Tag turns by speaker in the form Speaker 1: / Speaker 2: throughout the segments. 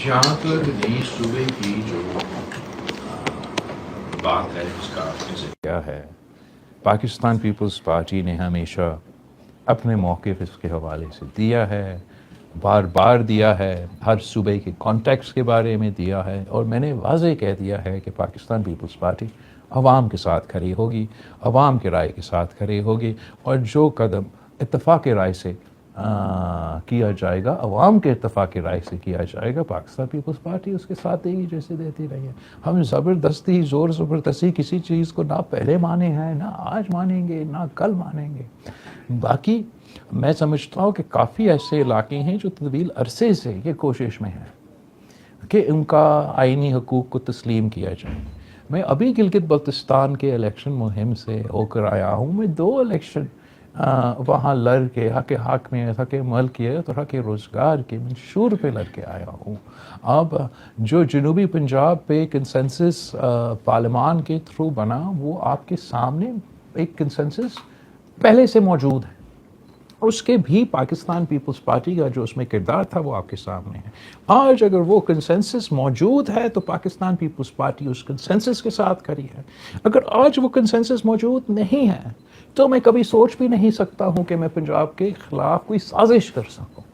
Speaker 1: جہاں تک نئی صوبے کی جو بات ہے اس کا کیا ہے، پاکستان پیپلز پارٹی نے ہمیشہ اپنے موقف اس کے حوالے سے دیا ہے، بار بار دیا ہے، ہر صوبے کے کانٹیکس کے بارے میں دیا ہے، اور میں نے واضح کہہ دیا ہے کہ پاکستان پیپلز پارٹی عوام کے ساتھ کھڑی ہوگی، عوام کے رائے کے ساتھ کھڑی ہوگی، اور جو قدم اتفاق رائے سے کیا جائے گا، عوام کے اتفاق رائے سے کیا جائے گا، پاکستان پیپلز پارٹی اس کے ساتھ دے گی جیسے دیتی رہی ہے۔ ہم زبردستی زور زبردستی کسی چیز کو نہ پہلے مانے ہیں، نہ آج مانیں گے، نہ کل مانیں گے۔ باقی میں سمجھتا ہوں کہ کافی ایسے علاقے ہیں جو طویل عرصے سے یہ کوشش میں ہیں کہ ان کا آئینی حقوق کو تسلیم کیا جائے۔ میں ابھی گلگت بلتستان کے الیکشن مہم سے ہو کر آیا ہوں، میں 2 الیکشن وہاں لڑ کے حق میں حق ملکیت اور حق روزگار کے منشور پہ لڑ کے آیا ہوں۔ اب جو جنوبی پنجاب پہ کنسنسس پارلیمان کے تھرو بنا، وہ آپ کے سامنے ایک کنسنسس پہلے سے موجود ہے، اس کے بھی پاکستان پیپلز پارٹی کا جو اس میں کردار تھا وہ آپ کے سامنے ہے۔ آج اگر وہ کنسنسس موجود ہے تو پاکستان پیپلز پارٹی اس کنسنسس کے ساتھ کھڑی ہے۔ اگر آج وہ کنسنسس موجود نہیں ہے تو میں کبھی سوچ بھی نہیں سکتا ہوں کہ میں پنجاب کے خلاف کوئی سازش کر سکوں۔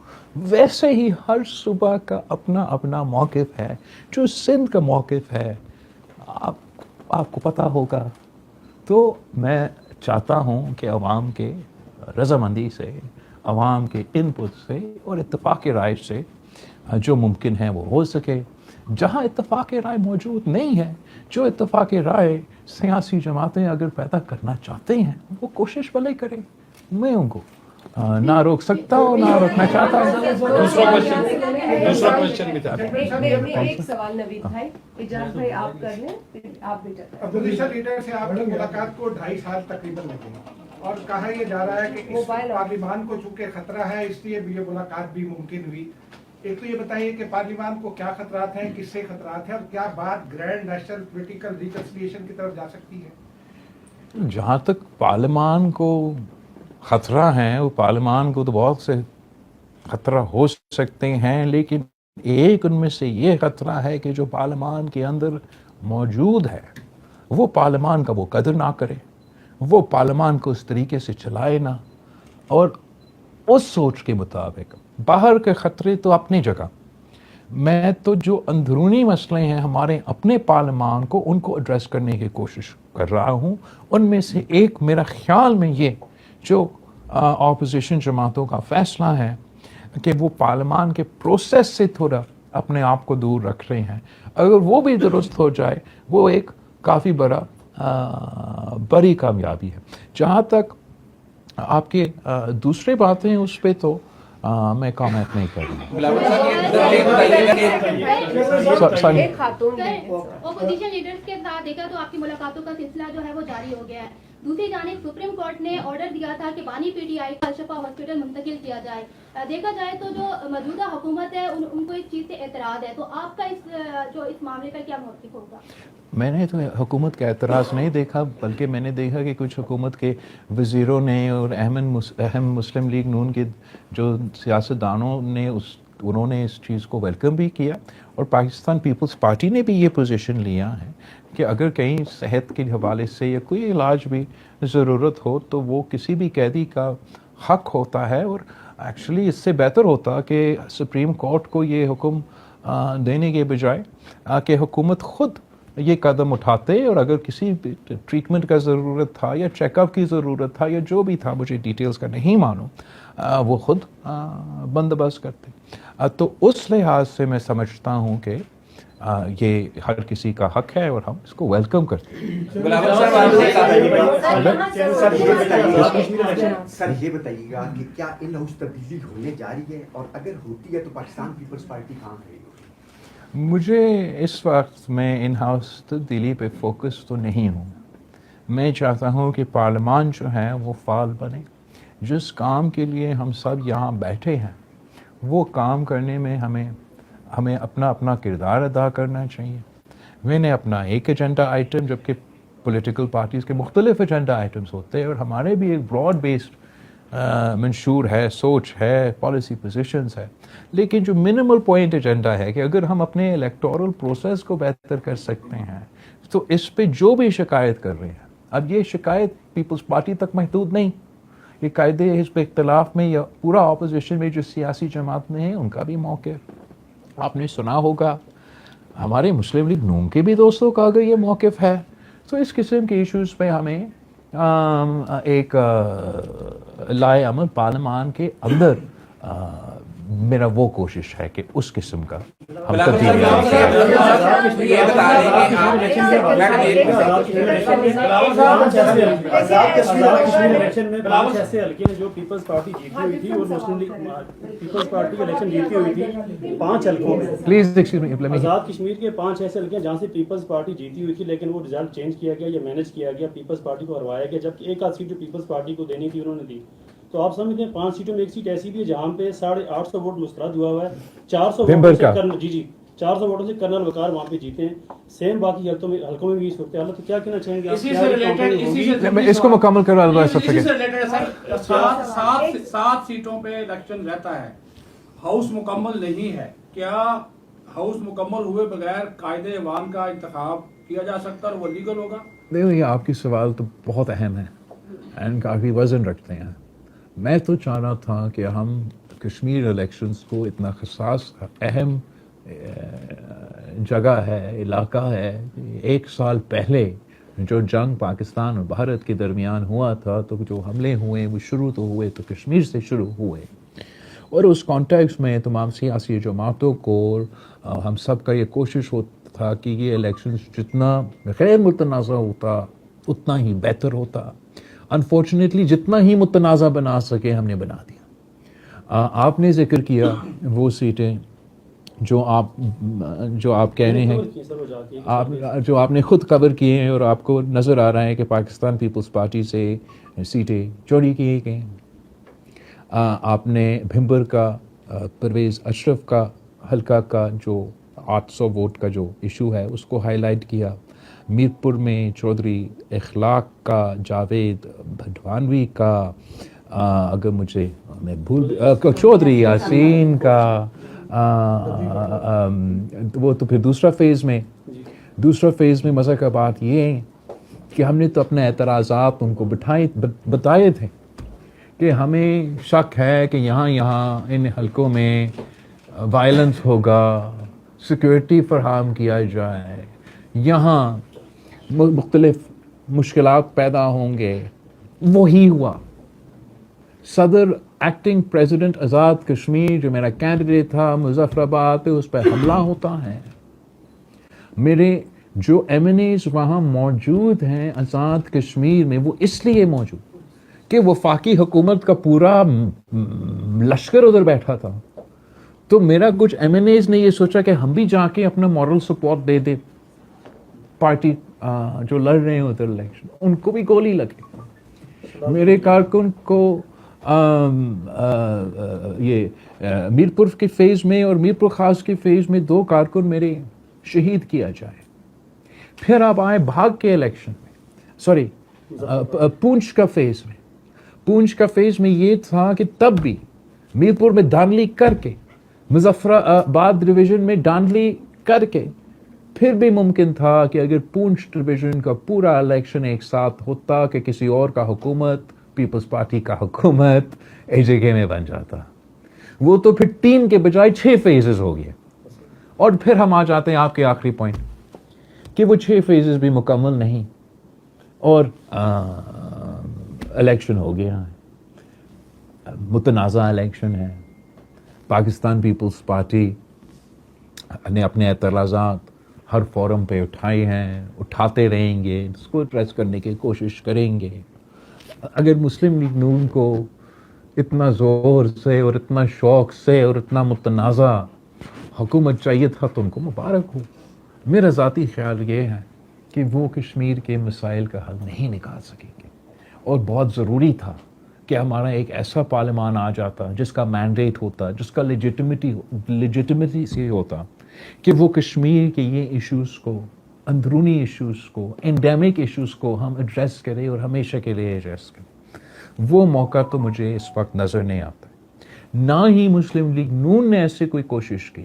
Speaker 1: ویسے ہی ہر صوبہ کا اپنا اپنا موقف ہے، جو سندھ کا موقف ہے آپ کو پتہ ہوگا۔ تو میں چاہتا ہوں کہ عوام کے رضامندی سے، عوام کے انپٹ سے اور اتفاق رائے سے جو ممکن ہے وہ ہو سکے۔ جہاں اتفاق رائے موجود نہیں ہے، جو اتفاق رائے سیاسی جماعتیں اگر پیدا کرنا چاہتے ہیں وہ کوشش بھلے کریں، میں ان کو نہ روک سکتا ہوں نہ روکنا چاہتا ہوں۔
Speaker 2: دوسرا کوشچن بھی تھا۔ ایک سوال نوید بھائی، اجاز بھائی آپ کر لیں، آپ بھی جاتے ہیں۔
Speaker 3: اپوزیشن لیڈر سے آپ کی ملاقات کو 2.5 سال تقریباً لگے، اور کہا یہ جا رہا ہے کہ اس پارلیمان کو چونکہ خطرہ ہے اس لیے یہ ملاقات بھی ممکن ہوئی۔ ایک تو یہ بتائیے کہ پارلیمان کو کیا خطرات ہیں، کس سے خطرات ہیں، اور کیا بات گرینڈ نیشنل پولیٹیکل ریکنسیلیشن کی طرف جا سکتی ہے؟
Speaker 1: جہاں تک پارلیمان کو خطرہ ہیں، وہ پارلیمان کو تو بہت سے خطرہ ہو سکتے ہیں، لیکن ایک ان میں سے یہ خطرہ ہے کہ جو پارلیمان کے اندر موجود ہے وہ پارلیمان کا وہ قدر نہ کرے، وہ پارلیمان کو اس طریقے سے چلائے نہ، اور اس سوچ کے مطابق باہر کے خطرے تو اپنی جگہ، میں تو جو اندرونی مسئلے ہیں ہمارے اپنے پارلیمان کو، ان کو ایڈریس کرنے کی کوشش کر رہا ہوں۔ ان میں سے ایک میرا خیال میں یہ جو اپوزیشن جماعتوں کا فیصلہ ہے کہ وہ پارلیمان کے پروسیس سے تھوڑا اپنے آپ کو دور رکھ رہے ہیں، اگر وہ بھی درست ہو جائے وہ ایک کافی بڑی کامیابی ہے۔ جہاں تک آپ کے دوسرے باتیں اس پہ تو میں کامنٹ نہیں کروں گا۔
Speaker 2: ایک خاتون
Speaker 4: اپوزیشن لیڈرز کے ساتھ دیکھا تو آپ کی ملاقاتوں کا سلسلہ جو ہے وہ جاری ہو گیا ہے۔ دوسری جانب سپریم کورٹ نے آرڈر دیا تھا کہ بانی پی ٹی آئی کا الشفا ہاسپٹل منتقل کیا جائے۔ دیکھا جائے تو جو موجودہ حکومت ہے ان کو اس چیز سے اعتراض ہے، تو آپ کا اس معاملے کا کیا موقف ہوگا؟
Speaker 1: میں نے تو حکومت کا اعتراض نہیں دیکھا، بلکہ میں نے دیکھا کہ کچھ حکومت کے وزیروں نے اور اہم مسلم لیگ نون کے جو سیاستدانوں نے انہوں نے اس چیز کو ویلکم بھی کیا، اور پاکستان پیپلز پارٹی نے بھی یہ پوزیشن لیا ہے کہ اگر کہیں صحت کے حوالے سے یا کوئی علاج بھی ضرورت ہو تو وہ کسی بھی قیدی کا حق ہوتا ہے، اور ایکچولی اس سے بہتر ہوتا کہ سپریم کورٹ کو یہ حکم دینے کے بجائے کہ حکومت خود یہ قدم اٹھاتے، اور اگر کسی ٹریٹمنٹ کا ضرورت تھا یا چیک اپ کی ضرورت تھا یا جو بھی تھا، مجھے ڈیٹیلز کا نہیں معلوم، وہ خود بندوبست کرتے۔ تو اس لحاظ سے میں سمجھتا ہوں کہ یہ ہر کسی کا حق ہے اور ہم اس کو ویلکم کرتے ہیں۔
Speaker 5: سر یہ بتائیے گا کہ کیا ان ہاؤس تبدیلی ہونے جا رہی ہے، اور اگر ہوتی ہے تو پاکستان پیپلز پارٹی کہاں کھڑی ہوگی؟
Speaker 1: مجھے اس وقت میں ان ہاؤس تبدیلی پہ فوکس تو نہیں ہوں۔ میں چاہتا ہوں کہ پارلیمان جو ہے وہ فعال بنے، جس کام کے لیے ہم سب یہاں بیٹھے ہیں وہ کام کرنے میں ہمیں اپنا اپنا کردار ادا کرنا چاہیے۔ میں نے اپنا ایک ایجنڈا آئٹم، جبکہ پولیٹیکل پارٹیز کے مختلف ایجنڈا آئٹمز ہوتے ہیں، اور ہمارے بھی ایک براڈ بیسڈ منشور ہے، سوچ ہے، پالیسی پوزیشنز ہے، لیکن جو منیمل پوائنٹ ایجنڈا ہے کہ اگر ہم اپنے الیکٹورل پروسیس کو بہتر کر سکتے ہیں تو اس پہ جو بھی شکایت کر رہے ہیں، اب یہ شکایت پیپلز پارٹی تک محدود نہیں، یہ قائد حزب اختلاف میں یا پورا اپوزیشن میں جو سیاسی جماعت میں ہیں ان کا بھی موقف آپ نے سنا ہوگا، ہمارے مسلم لیگ نون کے بھی دوستوں کا اگر یہ موقف ہے، تو اس قسم کے ایشوز پہ ہمیں ایک لائے عمل پارلیمان کے اندر میرا وہ کوشش ہے کہ اس قسم کا ہم تبدیلی
Speaker 6: ایسے حلقے ہیں جو پیپلز پارٹی جیتی ہوئی تھی اور مسلم لیگ پیپلز پارٹی الیکشن جیتی ہوئی تھی 5 حلقوں میں،
Speaker 1: پلیز
Speaker 6: آزاد کشمیر کے 5 ایسے حلقے ہیں جہاں سے پیپلز پارٹی جیتی ہوئی تھی، لیکن وہ رزلٹ چینج کیا گیا یا مینج کیا گیا، پیپلز پارٹی کو ہروایا گیا، جبکہ ایک آدھ سیٹ جو پیپلز پارٹی کو دینی تھی انہوں نے دی۔ تو آپ سمجھتے ہیں 5 سیٹوں میں ایک سیٹ ایسی بھی ہے جہاں پہ 850 ووٹ مسترد ہوا ہے، 400 ووٹوں سے 400 ووٹوں سے کرنل وقار وہاں پہ جیتے ہیں، سیم باقی حلقوں میں بھی صورت حال ہے۔ تو کیا کہنا چاہیں گے؟
Speaker 7: اسی سے ریلیٹڈ
Speaker 1: اس کو مکمل کروا دو۔
Speaker 7: اسی سے ریلیٹڈ سر 7 سیٹوں پہ الیکشن رہتا ہے، ہاؤس مکمل نہیں ہے، کیا ہاؤس مکمل ہوئے بغیر قائد ایوان کا انتخاب کیا جا سکتا ہے اور وہ لیگل ہوگا؟
Speaker 1: دیکھو یہ آپ کی سوال تو بہت اہم ہے اینڈ کافی وزن رکھتے ہیں۔ میں تو چاہ رہا تھا کہ ہم کشمیر الیکشنز کو اتنا حساس اہم جگہ ہے، علاقہ ہے، 1 سال پہلے جو جنگ پاکستان اور بھارت کے درمیان ہوا تھا تو جو حملے ہوئے وہ شروع تو ہوئے تو کشمیر سے شروع ہوئے، اور اس کانٹیکس میں تمام سیاسی جماعتوں کو ہم سب کا یہ کوشش ہوتا تھا کہ یہ الیکشنز جتنا غیر متنازع ہوتا اتنا ہی بہتر ہوتا۔ انفارچونیٹلی جتنا ہی متنازع بنا سکے ہم نے بنا دیا۔ آپ نے ذکر کیا وہ سیٹیں جو آپ کہہ رہے ہیں، جو آپ نے خود کور کیے ہیں اور آپ کو نظر آ رہا ہے کہ پاکستان پیپلز پارٹی سے سیٹیں چوری کی گئی۔ آپ نے بھمبر کا پرویز اشرف کا حلقہ کا جو 800 ووٹ کا جو ایشو ہے اس کو ہائی لائٹ کیا۔ میرپور میں چودھری اخلاق کا، جاوید بھٹوانوی کا، اگر مجھے میں چودھری یاسین کا، وہ تو پھر دوسرا فیز میں مزہ کا بات یہ ہے کہ ہم نے تو اپنے اعتراضات ان کو بتائے تھے کہ ہمیں شک ہے کہ یہاں ان حلقوں میں وائلنس ہوگا، سیکورٹی فراہم کیا جائے، یہاں مختلف مشکلات پیدا ہوں گے۔ وہی ہوا۔ صدر ایکٹنگ پریزیڈنٹ آزاد کشمیر جو میرا کینڈیڈیٹ تھا مظفر آباد پہ، اس پہ حملہ ہوتا ہے۔ میرے جو ایم این ایز وہاں موجود ہیں آزاد کشمیر میں وہ اس لیے موجود کہ وفاقی حکومت کا پورا لشکر ادھر بیٹھا تھا، تو میرا کچھ ایم این ایز نے یہ سوچا کہ ہم بھی جا کے اپنا مورل سپورٹ دے دے پارٹی جو لڑ رہے ہیں ادھر الیکشن، ان کو بھی گولی لگے۔ میرے کارکن کو یہ میرپور کے فیز میں اور میرپور خاص کے فیز میں 2 کارکن میرے شہید کیا جائے۔ پھر آپ آئے بھاگ کے الیکشن میں، پونچھ کا فیز میں یہ تھا کہ تب بھی میرپور میں دھاندلی کر کے، مظفر آباد ڈویژن میں دھاندلی کر کے، پھر بھی ممکن تھا کہ اگر پونچھ ڈویژن کا پورا الیکشن ایک ساتھ ہوتا کہ کسی اور کا حکومت، پیپلز پارٹی کا حکومت اے جے کے میں بن جاتا۔ وہ تو پھر 3 کے بجائے 6 فیزز ہو گئے۔ اور پھر ہم آ جاتے ہیں آپ کے آخری پوائنٹ کہ وہ 6 فیزز بھی مکمل نہیں اور الیکشن ہو گیا ہے، متنازع الیکشن ہے۔ پاکستان پیپلز پارٹی نے اپنے اعتراضات ہر فورم پہ اٹھائے ہیں، اٹھاتے رہیں گے، اس کو ایڈریس کرنے کی کوشش کریں گے۔ اگر مسلم لیگ نون کو اتنا زور سے اور اتنا شوق سے اور اتنا متنازع حکومت چاہیے تھا تو ان کو مبارک ہو۔ میرا ذاتی خیال یہ ہے کہ وہ کشمیر کے مسائل کا حل نہیں نکال سکیں گے، اور بہت ضروری تھا کہ ہمارا ایک ایسا پارلیمان آ جاتا جس کا مینڈیٹ ہوتا، جس کا لیجٹمیسی سے ہوتا کہ وہ کشمیر کے یہ ایشوز کو، اندرونی ایشوز کو، انڈیمک ایشوز کو ہم ایڈریس کریں اور ہمیشہ کے لیے ایڈریس کریں۔ وہ موقع تو مجھے اس وقت نظر نہیں آتا. نہ ہی مسلم لیگ نون نے ایسے کوئی کوشش کی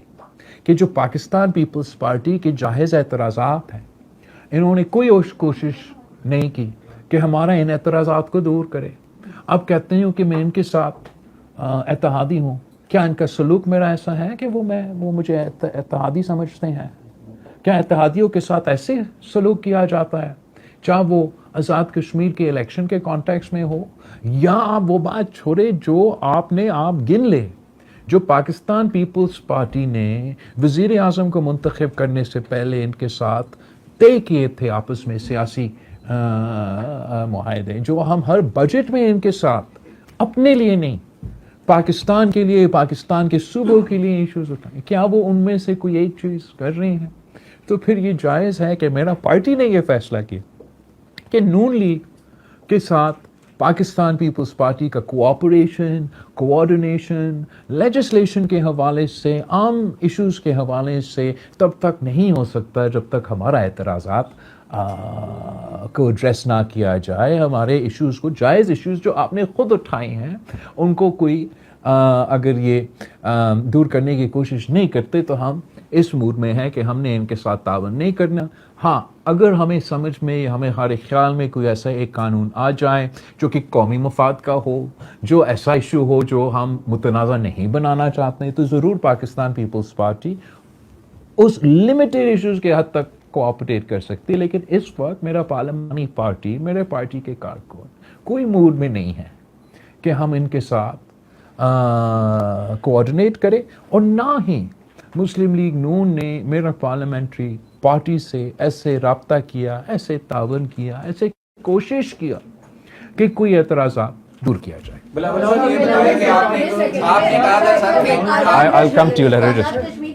Speaker 1: کہ جو پاکستان پیپلز پارٹی کے جائز اعتراضات ہیں انہوں نے کوئی کوشش نہیں کی کہ ہمارا ان اعتراضات کو دور کرے. اب کہتے ہیں کہ میں ان کے ساتھ اتحادی ہوں. کیا ان کا سلوک میرا ایسا ہے کہ وہ مجھے اتحادی سمجھتے ہیں؟ کیا اتحادیوں کے ساتھ ایسے سلوک کیا جاتا ہے؟ چاہے وہ آزاد کشمیر کے الیکشن کے کانٹیکس میں ہو یا آپ وہ بات چھوڑے جو آپ گن لے جو پاکستان پیپلز پارٹی نے وزیر اعظم کو منتخب کرنے سے پہلے ان کے ساتھ طے کیے تھے آپس میں سیاسی معاہدے، جو ہم ہر بجٹ میں ان کے ساتھ اپنے لیے نہیں پاکستان کے لیے، پاکستان کے صوبوں کے لیے ایشوز اٹھائیں. کیا وہ ان میں سے کوئی ایک چیز کر رہے ہیں؟ تو پھر یہ جائز ہے کہ میرا پارٹی نے یہ فیصلہ کیا کہ نون لیگ کے ساتھ پاکستان پیپلز پارٹی کا کوآپریشن، کوآرڈینیشن لیجسلیشن کے حوالے سے، عام ایشوز کے حوالے سے تب تک نہیں ہو سکتا جب تک ہمارا اعتراضات کو ایڈریس نہ کیا جائے. ہمارے ایشوز کو، جائز ایشوز جو آپ نے خود اٹھائے ہیں، ان کو کوئی اگر یہ دور کرنے کی کوشش نہیں کرتے تو ہم اس موڈ میں ہیں کہ ہم نے ان کے ساتھ تعاون نہیں کرنا. ہاں اگر ہمیں سمجھ میں، ہمارے خیال میں کوئی ایسا ایک قانون آ جائے جو کہ قومی مفاد کا ہو، جو ایسا ایشو ہو جو ہم متنازع نہیں بنانا چاہتے ہیں، تو ضرور پاکستان پیپلز پارٹی اس لمیٹڈ ایشوز کے حد تک کوآپریٹ کر سکتی. لیکن اس وقت میرا پارلیمانی پارٹی، میرے پارٹی کے کارکن کوئی موڈ میں نہیں ہے کہ ہم ان کے ساتھ کوآرڈینیٹ کریں، اور نہ ہی مسلم لیگ نون نے میرا پارلیمنٹری پارٹی سے ایسے رابطہ کیا، ایسے تعاون کیا، ایسے کوشش کیا کہ کوئی اعتراضات دور کیا جائے.
Speaker 2: بلاول صاحب یہ بتائیں کہ آپ نے کہا تھا سر کہ
Speaker 1: I'll come to you later.